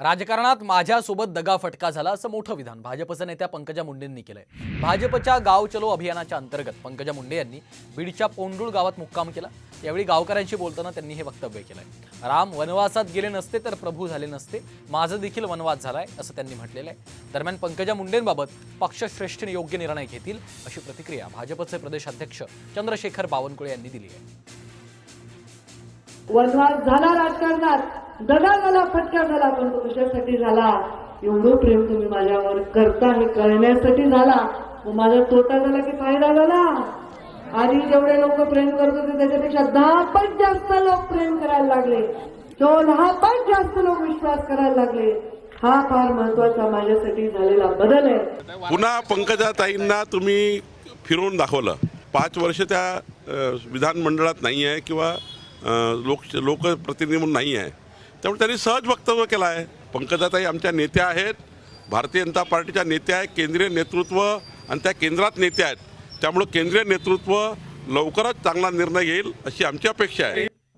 राजकारणात माझ्यासोबत दगाफटका झाला असं मोठं विधान भाजपचे नेत्या पंकजा मुंडेंनी केलंय। भाजपच्या गाव चलो अभियानाच्या अंतर्गत पंकजा मुंडे यांनी बीडच्या पोंडुळ गावात मुक्काम केला। यावेळी गावकऱ्यांशी बोलताना त्यांनी हे वक्तव्य केलंय। राम वनवासात गेले नसते तर प्रभू झाले नसते, माझा देखील वनवास झालाय असं त्यांनी म्हटलेलं आहे। दरम्यान पंकजा मुंडेंबाबत पक्षश्रेष्ठ योग्य निर्णय घेतील अशी प्रतिक्रिया भाजपचे प्रदेशाध्यक्ष चंद्रशेखर बावनकुळे यांनी दिली आहे। वनवास झाला, राजकारणात दगा झाला, फटका झाला, पण तो कशासाठी झाला? एवढं प्रेम तुम्ही माझ्यावर करता हे कळण्यासाठी झाला। मग माझा तोटा झाला की फायदा झाला? आधी जेवढे लोक प्रेम करत होते त्याच्यापेक्षा 10 पट जास्त लोक प्रेम करायला लागले, 10 पट जास्त लोक विश्वास करायला लागले। हा फार महत्वाचा माझ्यासाठी झालेला बदल आहे। पुन्हा पंकजाताईंना तुम्ही फिरवून दाखवलं। 5 वर्ष त्या विधानमंडळात नाही आहे किंवा लोकप्रतिनिधी म्हणून नाही आहे, त्यामुळे त्यांनी सहज वक्तव्य केलं आहे। पंकजाताई आमच्या नेत्या आहेत, भारतीय जनता पार्टीच्या नेत्या आहेत, केंद्रीय नेतृत्व आणि त्या केंद्रात नेत्या आहेत, त्यामुळे केंद्रीय नेतृत्व लवकरच चांगला निर्णय घेईल अशी आमची अपेक्षा आहे।